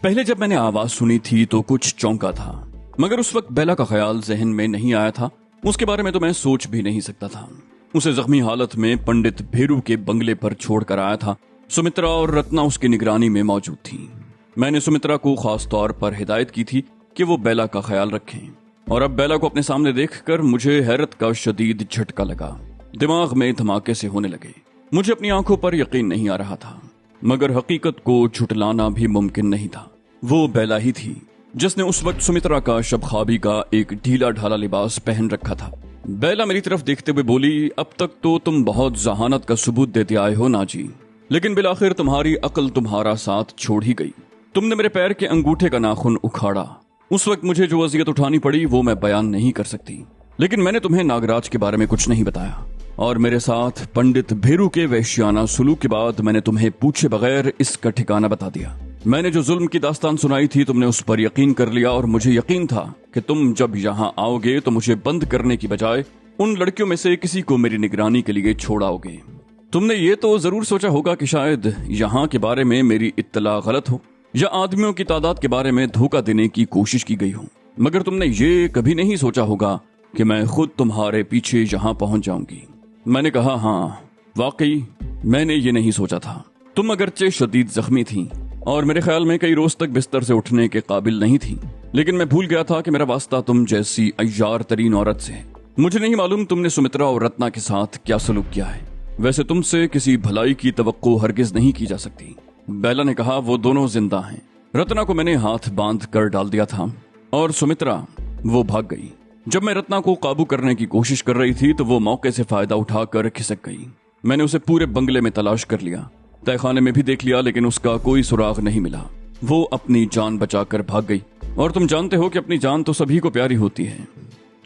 पहले जब मैंने आवाज सुनी थी तो कुछ चौंका था, मगर उस वक्त बेला का ख्याल जहन में नहीं आया था। उसके बारे में तो मैं सोच भी नहीं सकता था। उसे जख्मी हालत में पंडित भेरू के बंगले पर छोड़कर आया था। सुमित्रा और रत्ना उसकी निगरानी में मौजूद थी। मैंने सुमित्रा को खास तौर पर हिदायत की थी कि वो बेला का ख्याल रखें, और अब बेला को अपने सामने देखकर मुझे हैरत का शदीद झटका लगा। दिमाग में धमाके से होने लगे। मुझे अपनी आंखों पर यकीन नहीं आ रहा था, मगर हकीकत को झुटलाना भी मुमकिन नहीं था। वो बेला ही थी जिसने उस वक्त सुमित्रा का शबखाबी का एक ढीला ढाला लिबास पहन रखा था। बेला मेरी तरफ देखते हुए बोली, अब तक तो तुम बहुत जहानत का सबूत देते आए हो नाजी, लेकिन बिलाखिर तुम्हारी अक्ल तुम्हारा साथ छोड़ ही गई। तुमने मेरे पैर के अंगूठे का नाखून उखाड़ा। उस वक्त मुझे जो अजियत उठानी पड़ी वो मैं बयान नहीं कर सकती, लेकिन मैंने तुम्हें नागराज के बारे में कुछ नहीं बताया, और मेरे साथ पंडित भेरू के वैश्याना सुलूक के बाद मैंने तुम्हें पूछे बगैर इसका ठिकाना बता दिया। मैंने जो जुल्म की दास्तान सुनाई थी तुमने उस पर यकीन कर लिया, और मुझे यकीन था कि तुम जब यहाँ आओगे तो मुझे बंद करने की बजाय उन लड़कियों में से किसी को मेरी निगरानी के लिए छोड़ाओगे। तुमने ये तो जरूर सोचा होगा कि शायद यहाँ के बारे में मेरी इत्तला गलत हो, या आदमियों की तादाद के बारे में धोखा देने की कोशिश की गई हो, मगर तुमने ये कभी नहीं सोचा होगा कि मैं खुद तुम्हारे पीछे यहाँ पहुंच जाऊंगी। मैंने कहा, हाँ वाकई मैंने ये नहीं सोचा था। तुम अगरचे शदीद जख्मी थी और मेरे ख्याल में कई रोज तक बिस्तर से उठने के काबिल नहीं थी, लेकिन मैं भूल गया था कि मेरा वास्ता तुम जैसी अय्यार तरीन औरत से है। मुझे नहीं मालूम तुमने सुमित्रा और रत्ना के साथ क्या सलूक किया है। वैसे तुमसे किसी भलाई की तवक्को हरगिज नहीं की जा सकती। बेला ने कहा, वो दोनों जिंदा हैं। रत्ना को मैंने हाथ बांध कर डाल दिया था, और सुमित्रा वो भाग गई। जब मैं रत्ना को काबू करने की कोशिश कर रही थी तो वो मौके से फायदा उठाकर खिसक गई। मैंने उसे पूरे बंगले में तलाश कर लिया, तहखाने में भी देख लिया, लेकिन उसका कोई सुराग नहीं मिला। वो अपनी जान बचाकर भाग गई, और तुम जानते हो कि अपनी जान तो सभी को प्यारी होती है।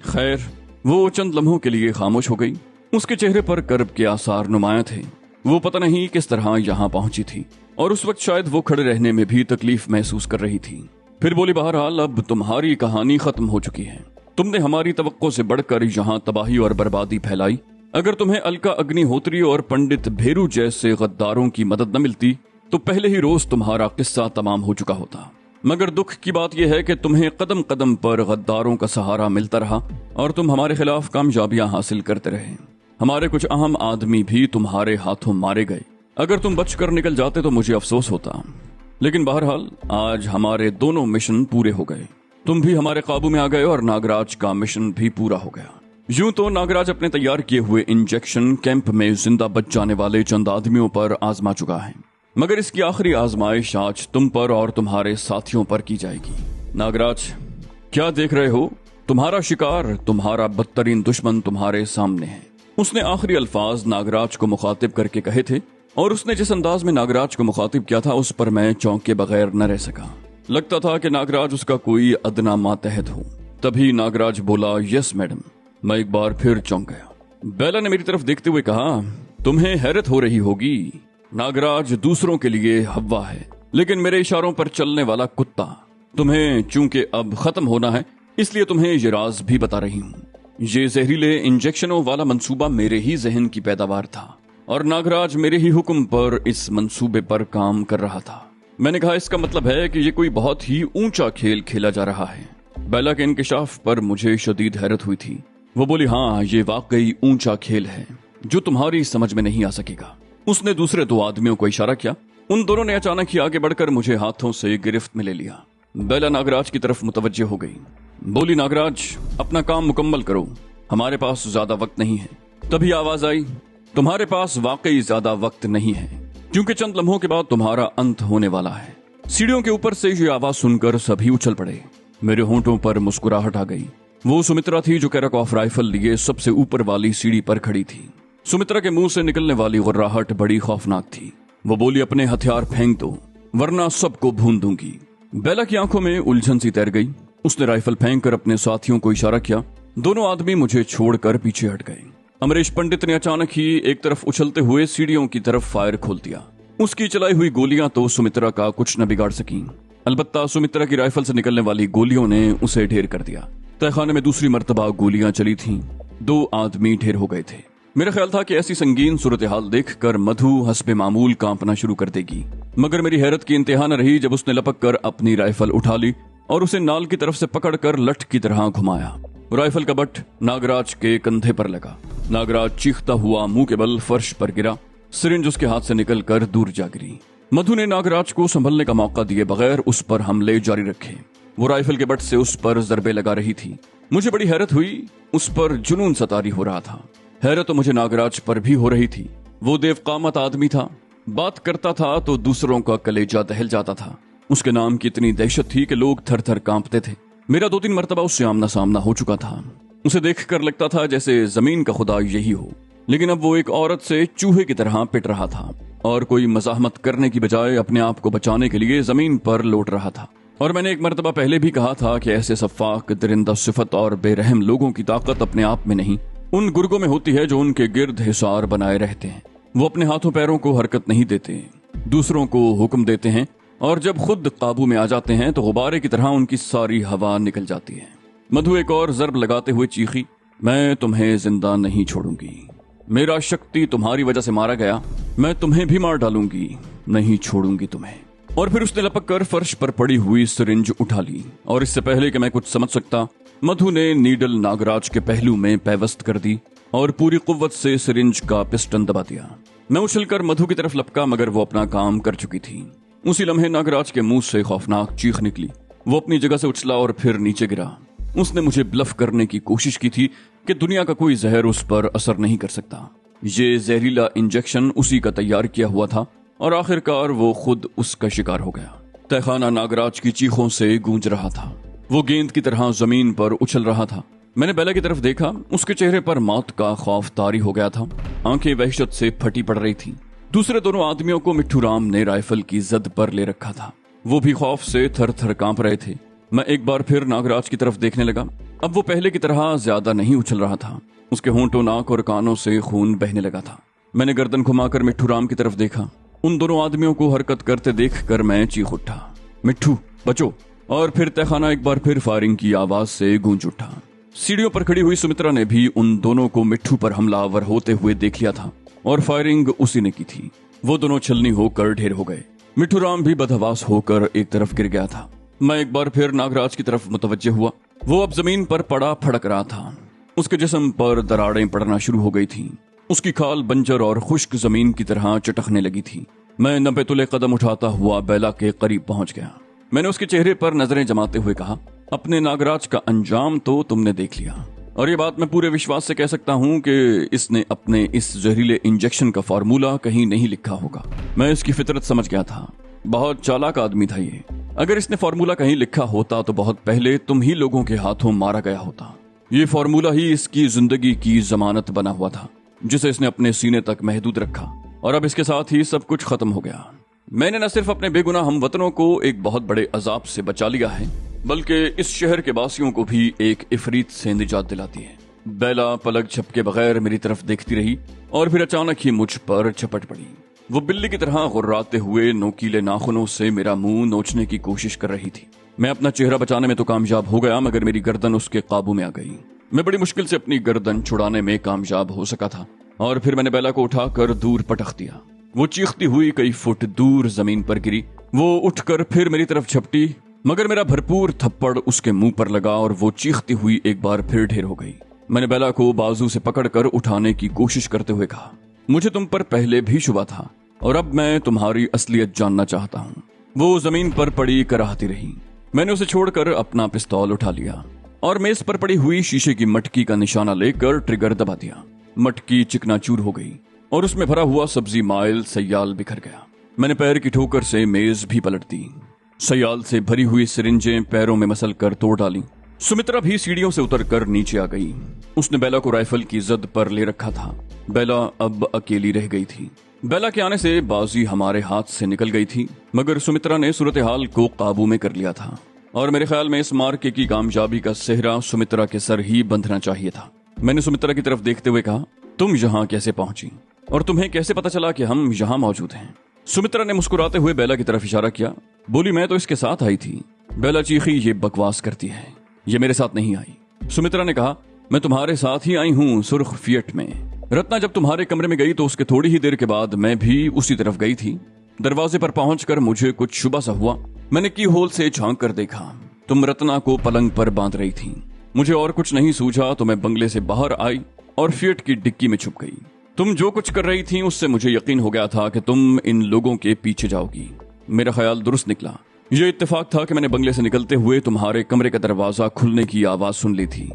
खैर, वो चंद लम्हों के लिए खामोश हो गई। उसके चेहरे पर कर्ब के आसार नुमाया थे। वो पता नहीं किस तरह यहाँ पहुंची थी, और उस वक्त शायद वो खड़े रहने में भी तकलीफ महसूस कर रही थी। फिर बोली, बहरहाल अब तुम्हारी कहानी खत्म हो चुकी है। तुमने हमारी तवक्को से बढ़कर यहाँ तबाही और बर्बादी फैलाई। अगर तुम्हें अलका अग्निहोत्री और पंडित भेरू जैसे गद्दारों की मदद न मिलती तो पहले ही रोज तुम्हारा किस्सा तमाम हो चुका होता। मगर दुख की बात यह है कि तुम्हें कदम कदम पर गद्दारों का सहारा मिलता रहा, और तुम हमारे खिलाफ कामयाबियां हासिल करते रहे। हमारे कुछ अहम आदमी भी तुम्हारे हाथों मारे गए। अगर तुम बचकर निकल जाते तो मुझे अफसोस होता, लेकिन बहरहाल आज हमारे दोनों मिशन पूरे हो गए। तुम भी हमारे काबू में आ गए और नागराज का मिशन भी पूरा हो गया। यूं तो नागराज अपने तैयार किए हुए इंजेक्शन कैंप में जिंदा बच जाने वाले चंद आदमियों पर आजमा चुका है, मगर इसकी आखिरी आजमाइश आज तुम पर और तुम्हारे साथियों पर की जाएगी। नागराज, क्या देख रहे हो? तुम्हारा शिकार, तुम्हारा बदतरीन दुश्मन तुम्हारे सामने है। उसने आखिरी अल्फाज नागराज को मुखातिब करके कहे थे, और उसने जिस अंदाज में नागराज को मुखातिब किया था उस पर मैं चौंके बगैर न रह सका। लगता था कि नागराज उसका कोई अदना मातहत हो। तभी नागराज बोला, यस मैडम। मैं एक बार फिर चौंक गया। बेला ने मेरी तरफ देखते हुए कहा, तुम्हें हैरत हो रही होगी। नागराज दूसरों के लिए हव्वा है, लेकिन मेरे इशारों पर चलने वाला कुत्ता। तुम्हें चूंकि अब खत्म होना है, इसलिए तुम्हें ये राज भी बता रही हूँ। ये जहरीले इंजेक्शनों वाला मंसूबा मेरे ही जहन की पैदावार था, और नागराज मेरे ही हुक्म पर इस मंसूबे पर काम कर रहा था। मैंने कहा, इसका मतलब है कि ये कोई बहुत ही ऊंचा खेल खेला जा रहा है। बेला के इंकशाफ पर मुझे शदीद हैरत हुई थी। वो बोली, हाँ ये वाकई ऊंचा खेल है जो तुम्हारी समझ में नहीं आ सकेगा। उसने दूसरे दो आदमियों को इशारा किया। उन दोनों ने अचानक ही आगे बढ़कर मुझे हाथों से गिरफ्त में ले लिया। बेला नागराज की तरफ मुतवज्जे हो गई। बोली, नागराज अपना काम मुकम्मल करो, हमारे पास ज्यादा वक्त नहीं है। तभी आवाज आई, तुम्हारे पास वाकई ज्यादा वक्त नहीं है, क्योंकि चंद लम्हों के बाद तुम्हारा अंत होने वाला है। सीढ़ियों के ऊपर से ये आवाज सुनकर सभी उछल पड़े। मेरे होंठों पर मुस्कुराहट आ गई। वो सुमित्रा थी जो कैराकॉफ राइफल लिए सबसे ऊपर वाली सीढ़ी पर खड़ी थी। सुमित्रा के मुंह से निकलने वाली गुर्राहट बड़ी खौफनाक थी। वो बोली, अपने हथियार फेंक दो वरना सबको भून दूंगी। बेला की आंखों में उलझन सी तैर गई। उसने राइफल फेंक कर अपने साथियों को इशारा किया। दोनों आदमी मुझे छोड़कर पीछे हट गए। अमरीश पंडित ने अचानक ही एक तरफ उछलते हुए सीढ़ियों की तरफ फायर खोल दिया। उसकी चलाई हुई गोलियां तो सुमित्रा का कुछ न बिगाड़ सकी। अलबत्ता सुमित्रा की राइफल से निकलने वाली गोलियों ने उसे ढेर कर दिया। तहखाने में दूसरी मर्तबा गोलियां चली थीं। 2 आदमी ढेर हो गए थे। मेरा ख्याल था कि ऐसी संगीन सूरत हाल देखकर मधु हस्बे मामूल कांपना शुरू कर देगी, मगर मेरी हैरत की इंतहा न रही जब उसने लपक कर अपनी राइफल उठा ली और उसे नाल की तरफ से पकड़कर लठ की तरह घुमाया। राइफल का बट नागराज के कंधे पर लगा। नागराज चीखता हुआ मुंह के बल फर्श पर गिरा। सिरिंज उसके हाथ से निकलकर दूर जा गिरी। मधु ने नागराज को संभलने का मौका दिए बगैर उस पर हमले जारी रखे। वो राइफल के बट से उस पर जरबे लगा रही थी। मुझे बड़ी हैरत हुई, उस पर जुनून सतारी हो रहा था। हैरत तो मुझे नागराज पर भी हो रही थी। वो देवकामत आदमी था, बात करता था तो दूसरों का कलेजा दहल जाता था। उसके नाम की इतनी दहशत थी कि लोग थर थर कांपते थे। मेरा 2-3 मरतबा उससे आमना सामना हो चुका था। उसे देखकर लगता था जैसे जमीन का खुदा यही हो, लेकिन अब वो एक औरत से चूहे की तरह पिट रहा था और कोई मज़ाहमत करने की बजाय अपने आप को बचाने के लिए जमीन पर लौट रहा था। और मैंने एक मरतबा पहले भी कहा था कि ऐसे सफ़ाक, दरिंदा सिफत और बेरहम लोगों की ताकत अपने आप में नहीं, उन गुर्गों में होती है जो उनके गिर्द हिसार बनाए रहते हैं। वो अपने हाथों पैरों को हरकत नहीं देते, दूसरों को हुक्म देते हैं, और जब खुद काबू में आ जाते हैं तो गुब्बारे की तरह उनकी सारी हवा निकल जाती है। मधु एक और जर्ब लगाते हुए चीखी, मैं तुम्हें जिंदा नहीं छोड़ूंगी। मेरा शक्ति तुम्हारी वजह से मारा गया, मैं तुम्हें भी मार डालूंगी, नहीं छोड़ूंगी तुम्हें। और फिर उसने लपक कर फर्श पर पड़ी हुई सिरिंज उठा ली और इससे पहले कि मैं कुछ समझ सकता, मधु ने नीडल नागराज के पहलू में पैवस्त कर दी और पूरी कुव्वत से सिरिंज का पिस्टन दबा दिया। मैं उछलकर मधु की तरफ लपका, मगर वो अपना काम कर चुकी थी। उसी लम्हे नागराज के मुंह से खौफनाक चीख निकली। वो अपनी जगह से उछला और फिर नीचे गिरा। उसने मुझे ब्लफ करने की कोशिश की थी कि दुनिया का कोई जहर उस पर असर नहीं कर सकता। ये जहरीला इंजेक्शन उसी का तैयार किया हुआ था और आखिरकार वो खुद उसका शिकार हो गया। तहखाना नागराज की चीखों से गूंज रहा था। वो गेंद की तरह जमीन पर उछल रहा था। मैंने बेला की तरफ देखा, उसके चेहरे पर मौत का खौफ तारी हो गया था। आंखें वहशत से फटी पड़ रही थी। दूसरे दोनों आदमियों को मिट्ठू राम ने राइफल की जद पर ले रखा था। वो भी खौफ से थर थर कांप रहे थे। मैं एक बार फिर नागराज की तरफ देखने लगा। अब वो पहले की तरह ज्यादा नहीं उछल रहा था। उसके होंठों, नाक और कानों से खून बहने लगा था। मैंने गर्दन घुमाकर मिट्ठू राम की तरफ देखा। उन दोनों आदमियों को हरकत करते देखकर मैं चीख उठा, मिट्ठू बचो। और फिर तहखाना एक बार फिर फायरिंग की आवाज से गूंज उठा। सीढ़ियों पर खड़ी हुई सुमित्रा ने भी उन दोनों को मिट्ठू पर हमलावर होते हुए देख लिया था और फायरिंग उसी ने की थी। वो दोनों छलनी होकर ढेर हो गए। मिट्ठू राम भी बदहवास होकर एक तरफ गिर गया था। मैं एक बार फिर नागराज की तरफ मुतवज्जे हुआ। वो अब जमीन पर पड़ा फड़क रहा था। उसके जिस्म पर दरारें पड़ना शुरू हो गई थीं। उसकी खाल बंजर और खुश्क जमीन की तरह चटकने लगी थी। मैं 90 तुले कदम उठाता हुआ बेला के करीब पहुंच गया। मैंने उसके चेहरे पर नजरें जमाते हुए कहा, अपने नागराज का अंजाम तो तुमने देख लिया, और ये बात मैं पूरे विश्वास से कह सकता हूँ कि इसने अपने इस जहरीले इंजेक्शन का फार्मूला कहीं नहीं लिखा होगा। मैं इसकी फितरत समझ गया था। बहुत चालाक आदमी था ये। अगर इसने फार्मूला कहीं लिखा होता तो बहुत पहले तुम ही लोगों के हाथों मारा गया होता। ये फार्मूला ही इसकी जिंदगी की जमानत बना हुआ था, जिसे इसने अपने सीने तक महदूद रखा, और अब इसके साथ ही सब कुछ खत्म हो गया। मैंने न सिर्फ अपने बेगुनाह हमवतनों को एक बहुत बड़े अजाब से बचा लिया है, बल्कि इस शहर के वासियों को भी एक इफरीत से निजात दिलाती है। बेला पलक झपके बगैर मेरी तरफ देखती रही और फिर अचानक ही मुझ पर झपट पड़ी। वो बिल्ली की तरह गुर्राते हुए नोकीले नाखूनों से मेरा मुंह नोचने की कोशिश कर रही थी। मैं अपना चेहरा बचाने में तो कामयाब हो गया, मगर मेरी गर्दन उसके काबू में आ गई। मैं बड़ी मुश्किल से अपनी गर्दन छुड़ाने में कामयाब हो सका था और फिर मैंने बेला को उठाकर दूर पटक दिया। वो चीखती हुई कई फुट दूर जमीन पर गिरी। वो उठकर फिर मेरी तरफ झपटी, मगर मेरा भरपूर थप्पड़ उसके मुंह पर लगा और वो चीखती हुई एक बार फिर ढेर हो गई। मैंने बेला को बाजू से पकड़कर उठाने की कोशिश करते हुए कहा, मुझे तुम पर पहले भी शुबा था और अब मैं तुम्हारी असलियत जानना चाहता हूँ। वो जमीन पर पड़ी कराहती रही। मैंने उसे छोड़कर अपना पिस्तौल उठा लिया और मेज पर पड़ी हुई शीशे की मटकी का निशाना लेकर ट्रिगर दबा दिया। मटकी चिकनाचूर हो गई और उसमें भरा हुआ सब्जी माइल सयाल बिखर गया। मैंने पैर की ठोकर से मेज भी पलट दी। सयाल से भरी हुई सिरिंजें पैरों में मसल कर तोड़ डाली। सुमित्रा भी सीढ़ियों से उतरकर नीचे आ गई। उसने बेला को राइफल की जद पर ले रखा था। बेला अब अकेली रह गई थी। बेला के आने से बाजी हमारे हाथ से निकल गई थी, मगर सुमित्रा ने सूरत हाल को काबू में कर लिया था और मेरे ख्याल में इस मार्के की कामयाबी का सेहरा सुमित्रा के सर ही बंधना चाहिए था। मैंने सुमित्रा की तरफ देखते हुए कहा, तुम यहाँ कैसे पहुंची और तुम्हें कैसे पता चला कि हम यहाँ मौजूद हैं? सुमित्रा ने मुस्कुराते हुए बेला की तरफ इशारा किया। बोली, मैं तो इसके साथ आई थी। बेला चीखी, ये बकवास करती है, ये मेरे साथ नहीं आई। सुमित्रा ने कहा, मैं तुम्हारे साथ ही आई हूँ सुर्ख फियट में। रत्ना जब तुम्हारे कमरे में गई तो उसके थोड़ी ही देर के बाद मैं भी उसी तरफ गई थी। दरवाजे पर पहुंचकर मुझे कुछ शुबा सा हुआ। मैंने की होल से झांक कर देखा, तुम रत्ना को पलंग पर बांध रही थी। मुझे और कुछ नहीं सूझा तो मैं बंगले से बाहर आई और फिएट की डिक्की में छुप गई। तुम जो कुछ कर रही थी उससे मुझे यकीन हो गया था कि तुम इन लोगों के पीछे जाओगी। मेरा ख्याल दुरुस्त निकला। यह इत्तेफाक था कि मैंने बंगले से निकलते हुए तुम्हारे कमरे का दरवाजा खुलने की आवाज सुन ली थी।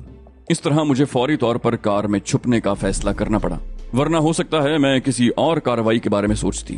इस तरह मुझे फौरी तौर पर कार में छुपने का फैसला करना पड़ा, वरना हो सकता है मैं किसी और कार्रवाई के बारे में सोचती।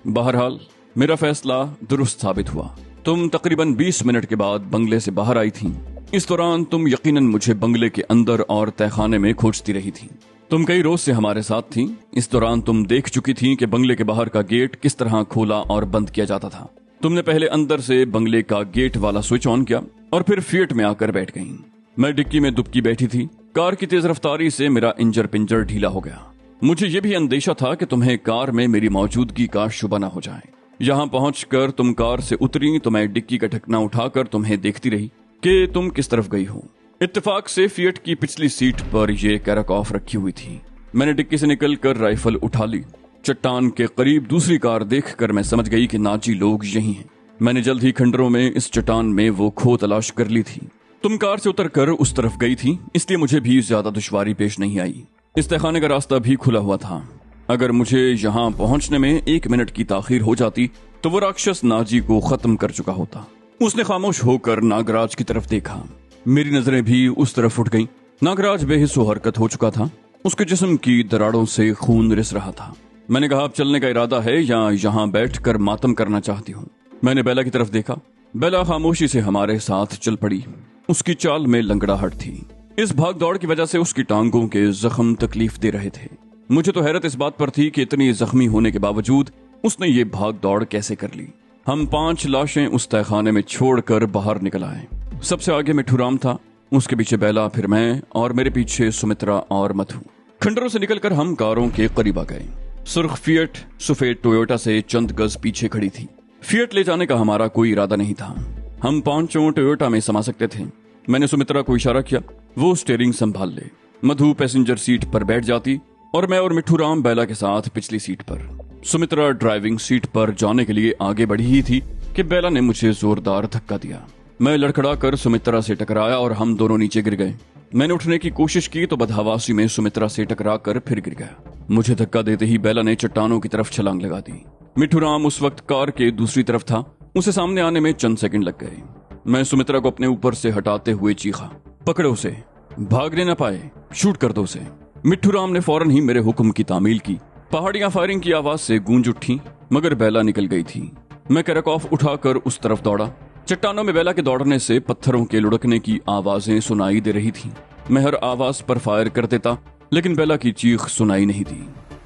बहरहाल मेरा फैसला दुरुस्त साबित हुआ। तुम तकरीबन 20 मिनट के बाद बंगले से बाहर आई थी। इस दौरान तुम यकीनन मुझे बंगले के अंदर और तहखाने में खोजती रही थी। तुम कई रोज से हमारे साथ थी। इस दौरान तुम देख चुकी थी कि बंगले के बाहर का गेट किस तरह खोला और बंद किया जाता था। तुमने पहले अंदर से बंगले का गेट वाला स्विच ऑन किया और फिर फिएट में आकर बैठ गई। मैं डिक्की में दुबकी बैठी थी। कार की तेज रफ्तारी से मेरा इंजर पिंजर ढीला हो गया। मुझे यह भी अंदेशा था कि तुम्हें कार में मेरी मौजूदगी का शुबा न हो जाए। यहाँ पहुंचकर तुम कार से उतरी तो मैं डिक्की का ढकना उठाकर तुम्हें देखती रही कि तुम किस तरफ गई हो। इत्तेफाक से फिएट की पिछली सीट पर यह कैराकॉफ रखी हुई थी। मैंने डिक्की से निकलकर राइफल उठा ली। चट्टान के करीब दूसरी कार देखकर मैं समझ गई कि नाजी लोग यही हैं। मैंने जल्द ही खंडरों में इस चट्टान में वो खो तलाश कर ली थी। तुम कार से उतरकर उस तरफ गई थी, इसलिए मुझे भी ज्यादा दुश्वारी पेश नहीं आई। इस तहखाने का रास्ता भी खुला हुआ था। अगर मुझे यहाँ पहुंचने में 1 मिनट की ताखीर हो जाती तो वो राक्षस नाजी को खत्म कर चुका होता। उसने खामोश होकर नागराज की तरफ देखा। मेरी नजरें भी उस तरफ उठ गईं। नागराज बेहिस्सो हरकत हो चुका था। उसके जिस्म की दरारों से खून रिस रहा था। मैंने कहा, अब चलने का इरादा है या यहाँ बैठकर मातम करना चाहती हूँ? मैंने बेला की तरफ देखा। बेला खामोशी से हमारे साथ चल पड़ी। उसकी चाल में लंगड़ाहट थी। इस भाग दौड़ की वजह से उसकी टांगों के जख्म तकलीफ दे रहे थे। मुझे तो हैरत इस बात पर थी कि इतनी जख्मी होने के बावजूद उसने ये भाग दौड़ कैसे कर ली। हम 5 लाशें उस तहखाने में छोड़कर बाहर निकल आए। सबसे आगे मिठूराम था, उसके पीछे बेला, फिर मैं और मेरे पीछे सुमित्रा और मधु। खंडरों से निकलकर हम कारों के करीब आ गए। सुर्ख फिएट सफेद टोयोटा से चंद गज पीछे खड़ी थी। फिएट ले जाने का हमारा कोई इरादा नहीं था। हम 5 टोयोटा में समा सकते थे। मैंने सुमित्रा को इशारा किया, वो स्टीयरिंग संभाल ले। मधु पैसेंजर सीट पर बैठ जाती और मैं और मिठूराम बेला के साथ पिछली सीट पर। सुमित्रा ड्राइविंग सीट पर जाने के लिए आगे बढ़ी ही थी कि बेला ने मुझे जोरदार धक्का दिया। मैं लड़खड़ा कर सुमित्रा से टकराया और हम दोनों नीचे गिर गए। मैंने उठने की कोशिश की तो बदहवासी में सुमित्रा से टकरा कर फिर गिर गया। मुझे धक्का देते ही बेला ने चट्टानों की तरफ छलांग लगा दी। मिठूराम उस वक्त कार के दूसरी तरफ था। उसे सामने आने में चंद सेकंड लग गए। मैं सुमित्रा को अपने ऊपर से हटाते हुए चीखा, पकड़ो उसे, भागने न पाए, शूट कर दो उसे। मिठूराम ने फौरन ही मेरे हुक्म की तामील की। पहाड़ियां फायरिंग की आवाज से गूंज उठी, मगर बेला निकल गई थी। मैं कैराकॉफ उठाकर उस तरफ दौड़ा। चट्टानों में बेला के दौड़ने से पत्थरों के लुढ़कने की आवाजें सुनाई दे रही थीं। मैं हर आवाज पर फायर कर देता, लेकिन बेला की चीख सुनाई नहीं दी।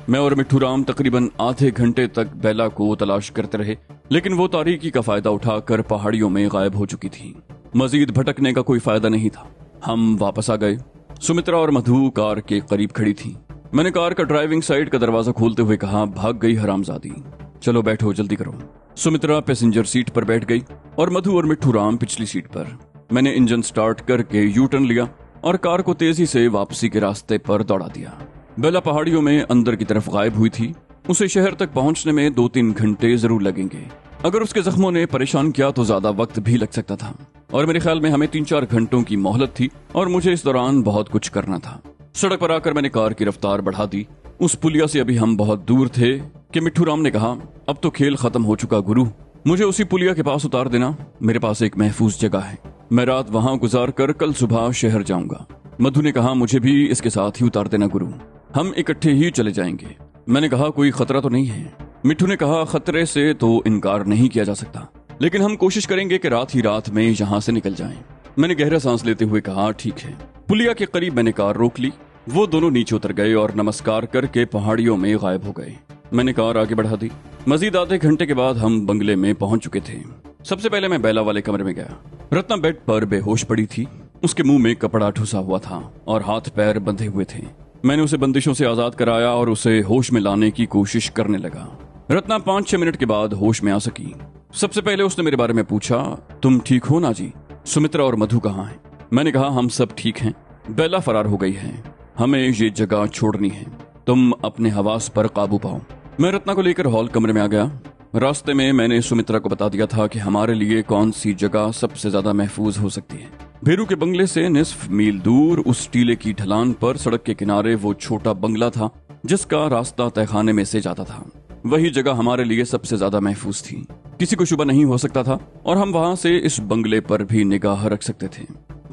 मैं और मिठूराम तकरीबन आधे घंटे तक बेला को तलाश करते रहे, लेकिन वो तारीकी का फायदा उठाकर पहाड़ियों में गायब हो चुकी थी। मजीद भटकने का कोई फायदा नहीं था। हम वापस आ गए। सुमित्रा और मधु कार के करीब खड़ी थी। मैंने कार का ड्राइविंग साइड का दरवाजा खोलते हुए कहा, भाग गई हरामजादी, चलो बैठो, जल्दी करो। सुमित्रा पैसेंजर सीट पर बैठ गई और मधु और मिठूराम पिछली सीट पर। मैंने इंजन स्टार्ट करके यू टर्न लिया और कार को तेजी से वापसी के रास्ते पर दौड़ा दिया। बेला पहाड़ियों में अंदर की तरफ गायब हुई थी। उसे शहर तक पहुंचने में 2-3 घंटे जरूर लगेंगे। अगर उसके जख्मों ने परेशान किया तो ज्यादा वक्त भी लग सकता था, और मेरे ख्याल में हमें 3-4 घंटों की मोहलत थी और मुझे इस दौरान बहुत कुछ करना था। सड़क पर आकर मैंने कार की रफ्तार बढ़ा दी। उस पुलिया से अभी हम बहुत दूर थे कि मिठूराम ने कहा, अब तो खेल खत्म हो चुका गुरु, मुझे उसी पुलिया के पास उतार देना। मेरे पास एक महफूज जगह है, मैं रात वहां गुजार कर कल सुबह शहर जाऊंगा। मधु ने कहा, मुझे भी इसके साथ ही उतार देना गुरु, हम इकट्ठे ही चले जाएंगे। मैंने कहा, कोई खतरा तो नहीं है? मिठू ने कहा, खतरे से तो इनकार नहीं किया जा सकता, लेकिन हम कोशिश करेंगे कि रात ही रात में यहाँ से निकल जाएं। मैंने गहरा सांस लेते हुए कहा, ठीक है। पुलिया के करीब मैंने कार रोक ली। वो दोनों नीचे उतर गए और नमस्कार करके पहाड़ियों में गायब हो गए। मैंने कार आगे बढ़ा दी। मजीद आधे घंटे के बाद हम बंगले में पहुंच चुके थे। सबसे पहले मैं बेला वाले कमरे में गया। रत्ना बेड पर बेहोश पड़ी थी। उसके मुंह में कपड़ा ठुसा हुआ था और हाथ पैर बंधे हुए थे। मैंने उसे बंदिशों से आजाद कराया और उसे होश में लाने की कोशिश करने लगा। रत्ना 5-6 मिनट के बाद होश में आ सकी। सबसे पहले उसने मेरे बारे में पूछा, तुम ठीक हो ना जी? सुमित्रा और मधु कहाँ हैं? मैंने कहा, हम सब ठीक हैं। बेला फरार हो गई है, हमें ये जगह छोड़नी है। तुम अपने हवास पर काबू पाओ। मैं रत्ना को लेकर हॉल कमरे में आ गया। रास्ते में मैंने सुमित्रा को बता दिया था कि हमारे लिए कौन सी जगह सबसे ज्यादा महफूज हो सकती है। भेरू के बंगले से निस्फ मील दूर उस टीले की ढलान पर सड़क के किनारे वो छोटा बंगला था जिसका रास्ता तहखाने में से जाता था। वही जगह हमारे लिए सबसे ज्यादा महफूज थी। किसी को शुबा नहीं हो सकता था और हम वहां से इस बंगले पर भी निगाह रख सकते थे।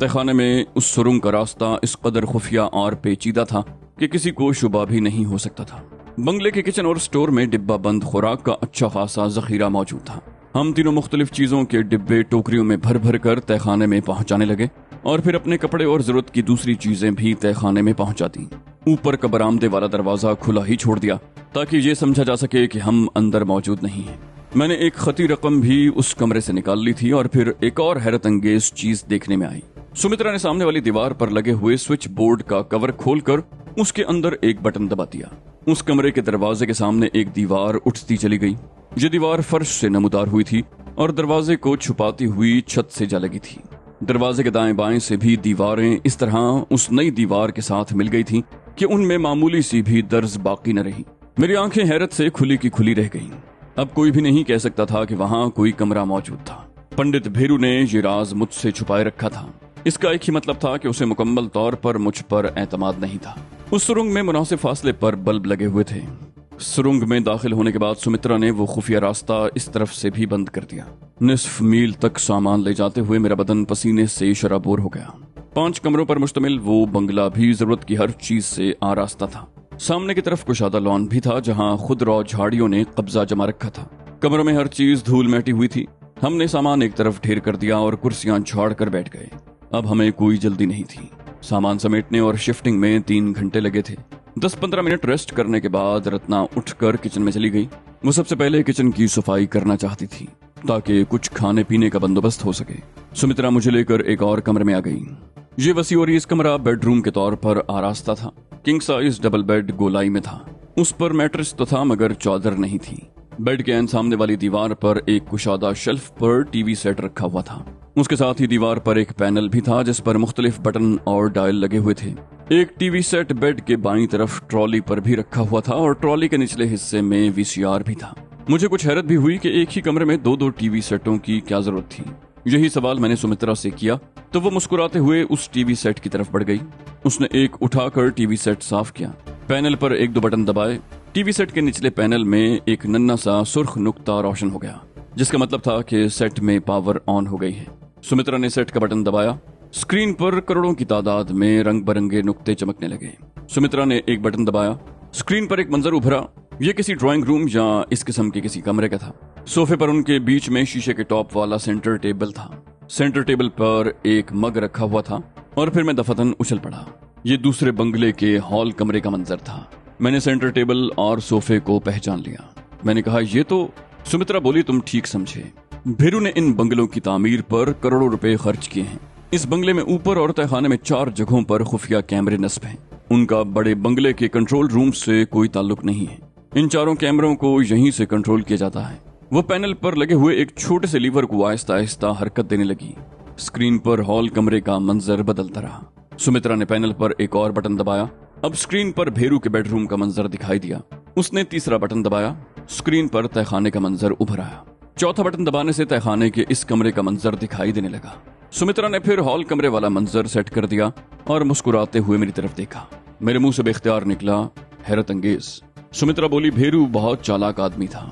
तहखाने में उस सुरंग का रास्ता इस कदर खुफिया और पेचीदा था कि किसी को शुबा भी नहीं हो सकता था। बंगले के किचन और स्टोर में डिब्बा बंद खुराक का अच्छा खासा जखीरा मौजूद था। हम तीनों मुख्तलिफ चीजों के डिब्बे टोकरियों में भर भर कर तहखाने में पहुंचाने लगे और फिर अपने कपड़े और जरूरत की दूसरी चीजें भी तहखाने में पहुंचा दी। ऊपर का बरामदे वाला दरवाजा खुला ही छोड़ दिया ताकि ये समझा जा सके कि हम अंदर मौजूद नहीं हैं। मैंने एक खती रकम भी उस कमरे से निकाल ली थी और फिर एक और हैरत अंगेज चीज देखने में आई। सुमित्रा ने सामने वाली दीवार पर लगे हुए स्विच बोर्ड का कवर खोलकर उसके अंदर एक बटन दबा दिया। उस कमरे के दरवाजे के सामने एक दीवार उठती चली गई। ये दीवार फर्श से नमूदार हुई थी और दरवाजे को छुपाती हुई छत से जा लगी थी। दरवाजे के दाएं बाएं से भी दीवारें इस तरह उस नई दीवार के साथ मिल गई थी कि उनमें मामूली सी भी दर्ज बाकी न रही। मेरी आंखें हैरत से खुली की खुली रह गईं। अब कोई भी नहीं कह सकता था कि वहां कोई कमरा मौजूद था। पंडित भेरू ने ये राज मुझसे छुपाए रखा था। इसका एक ही मतलब था कि उसे मुकम्मल तौर पर मुझ पर एतमाद नहीं था। उस सुरंग में मुनासिब फासले पर बल्ब लगे हुए थे। सुरंग में दाखिल होने के बाद सुमित्रा ने वो खुफिया रास्ता इस तरफ से भी बंद कर दिया। निस्फ मील तक सामान ले जाते हुए मेरा बदन पसीने से शराबोर हो गया। 5 कमरों पर मुश्तमिल वो बंगला भी जरूरत की हर चीज से आरास्ता था। सामने की तरफ कुशादा लॉन भी था जहां खुदरौ झाड़ियों ने कब्जा जमा रखा था। कमरों में हर चीज धूल मैटी हुई थी। हमने सामान एक तरफ ढेर कर दिया और कुर्सियां झाड़ कर बैठ गए। अब हमें कोई जल्दी नहीं थी। सामान समेटने और शिफ्टिंग में 3 घंटे लगे थे। 10-15 मिनट रेस्ट करने के बाद रत्ना उठकर किचन में चली गई। वो सबसे पहले किचन की सफाई करना चाहती थी ताकि कुछ खाने पीने का बंदोबस्त हो सके। सुमित्रा मुझे लेकर एक और कमरे में आ गई। ये वसी और इस कमरा बेडरूम के तौर पर आरास्ता था। किंग साइज डबल बेड गोलाई में था। उस पर मैट्रेस तो था मगर चादर नहीं थी। बेड के सामने वाली दीवार पर एक कुशादा शेल्फ पर टीवी सेट रखा हुआ था। उसके साथ ही दीवार पर एक पैनल भी था जिस पर मुख्तलिफ बटन और डायल लगे हुए थे। एक टीवी सेट बेड के बाईं तरफ ट्रॉली पर भी रखा हुआ था और ट्रॉली के निचले हिस्से में वीसीआर भी था। मुझे कुछ हैरत भी हुई कि एक ही कमरे में 2-2 टीवी सेटों की क्या जरूरत थी। यही सवाल मैंने सुमित्रा से किया तो वो मुस्कुराते हुए उस टीवी सेट की तरफ बढ़ गई। उसने एक उठाकर टीवी सेट साफ किया, पैनल पर 1-2 बटन दबाए। टीवी सेट के निचले पैनल में एक नन्हा सा सुर्ख नुक्ता रोशन हो गया जिसका मतलब था कि सेट में पावर ऑन हो गई है। सुमित्रा ने सेट का बटन दबाया। स्क्रीन पर करोड़ों की तादाद में रंग बिरंगे नुक्ते चमकने लगे। सुमित्रा ने एक बटन दबाया। स्क्रीन पर एक मंजर उभरा। यह किसी ड्राइंग रूम या इस किस्म के किसी कमरे का था। सोफे पर उनके बीच में शीशे के टॉप वाला सेंटर टेबल था। सेंटर टेबल पर एक मग रखा हुआ था और फिर मैं दफातन उछल पड़ा। ये दूसरे बंगले के हॉल कमरे का मंजर था। मैंने सेंटर टेबल और सोफे को पहचान लिया। मैंने कहा, ये तो। सुमित्रा बोली, तुम ठीक समझे। भेरू ने इन बंगलों की तामीर पर करोड़ों रुपए खर्च किए हैं। इस बंगले में ऊपर और तहखाने में 4 जगहों पर खुफिया कैमरे नस्ब हैं। उनका बड़े बंगले के कंट्रोल रूम से कोई ताल्लुक नहीं है। इन 4 कैमरों को यहीं से कंट्रोल किया जाता है। वो पैनल पर लगे हुए एक छोटे से लीवर को आहिस्ता आहिस्ता हरकत देने लगी। स्क्रीन पर हॉल कमरे का मंजर बदलता रहा। सुमित्रा ने पैनल पर एक और बटन दबाया। अब स्क्रीन पर भेरू के बेडरूम का मंजर दिखाई दिया। उसने तीसरा बटन दबाया। स्क्रीन पर तहखाने का मंजर उभर आया। चौथा बटन दबाने से तहखाने के इस कमरे का मंजर दिखाई देने लगा। सुमित्रा ने फिर हॉल कमरे वाला मंजर सेट कर दिया और मुस्कुराते हुए मेरी तरफ देखा। मेरे मुंह से बेख्तियार निकला, हैरत अंगेज। सुमित्रा बोली, भेरू बहुत चालाक आदमी था।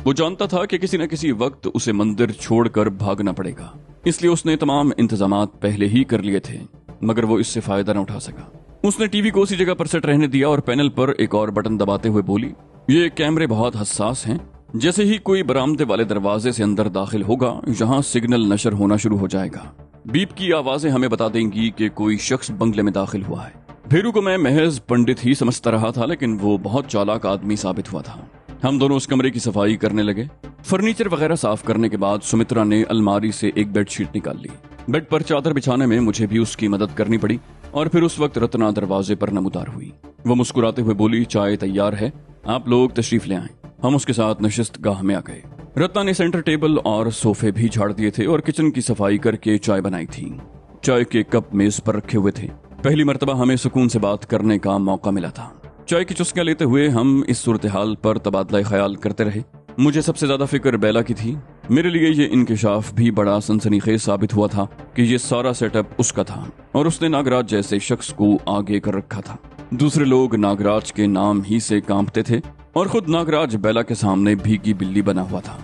वो जानता था कि किसी न किसी वक्त उसे मंदिर छोड़कर भागना पड़ेगा, इसलिए उसने तमाम इंतजामात पहले ही कर लिए थे, मगर वो इससे फायदा न उठा सका। उसने टीवी को उसी जगह पर सेट रहने दिया और पैनल पर एक और बटन दबाते हुए बोली, ये कैमरे बहुत हसास हैं। जैसे ही कोई बरामदे वाले दरवाजे से अंदर दाखिल होगा, यहाँ सिग्नल नशर होना शुरू हो जाएगा। बीप की आवाजें हमें बता देंगी कि कोई शख्स बंगले में दाखिल हुआ है। भेरू को मैं महज पंडित ही समझता रहा था, लेकिन वो बहुत चालाक आदमी साबित हुआ था। हम दोनों उस कमरे की सफाई करने लगे। फर्नीचर वगैरह साफ करने के बाद सुमित्रा ने अलमारी से एक बेडशीट निकाल ली। बेड पर चादर बिछाने में मुझे भी उसकी मदद करनी पड़ी और फिर उस वक्त रत्ना दरवाजे पर नमूदार हुई। वो मुस्कुराते हुए बोली, चाय तैयार है, आप लोग तशरीफ ले आएं। हम उसके साथ नशिस्त गाह में आ गए। रत्ना ने सेंटर टेबल और सोफे भी झाड़ दिए थे और किचन की सफाई करके चाय बनाई थी। चाय के कप मेज पर रखे हुए थे। पहली मर्तबा हमें सुकून से बात करने का मौका मिला था। चाय की चुस्कियां लेते हुए हम इस सूरत हाल पर तबादला ख्याल करते रहे। मुझे सबसे ज्यादा फिक्र बेला की थी। मेरे लिए ये इंकिशाफ भी बड़ा सनसनीखेज साबित हुआ था कि ये सारा सेटअप उसका था और उसने नागराज जैसे शख्स को आगे कर रखा था। दूसरे लोग नागराज के नाम ही से कांपते थे और खुद नागराज बेला के सामने भीगी बिल्ली बना हुआ था।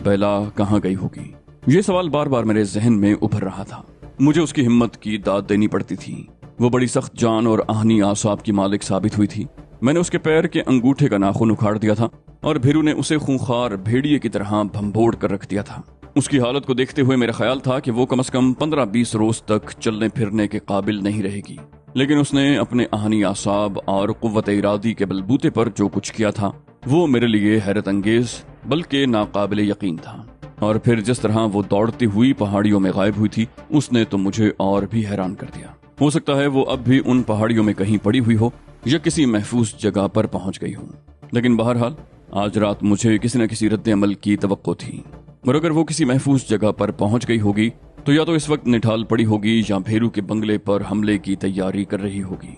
बेला कहाँ गई होगी, ये सवाल बार बार मेरे जहन में उभर रहा था। मुझे उसकी हिम्मत की दाद देनी पड़ती थी। वो बड़ी सख्त जान और आहनी आसाब की मालिक साबित हुई थी। मैंने उसके पैर के अंगूठे का नाखून उखाड़ दिया था और भीरू ने उसे खूंखार भेड़िए की तरह भंभोड़ कर रख दिया था। उसकी हालत को देखते हुए मेरा ख्याल था कि वो कम से कम 15-20 रोज तक चलने फिरने के काबिल नहीं रहेगी, लेकिन उसने अपने आहनी आसाब और कुव्वत इरादी के बलबूते पर जो कुछ किया था वो मेरे लिए हैरत अंगेज बल्कि नाकाबिले यकीन था। और फिर जिस तरह वो दौड़ती हुई पहाड़ियों में गायब हुई थी, उसने तो मुझे और भी हैरान कर दिया। हो सकता है वो अब भी उन पहाड़ियों में कहीं पड़ी हुई हो या किसी महफूज जगह पर पहुंच गई हो, लेकिन बहरहाल आज रात मुझे किसी न किसी रद्द अमल की तवक्को थी। और अगर वो किसी महफूज जगह पर पहुंच गई होगी तो या तो इस वक्त निठाल पड़ी होगी या भेरू के बंगले पर हमले की तैयारी कर रही होगी।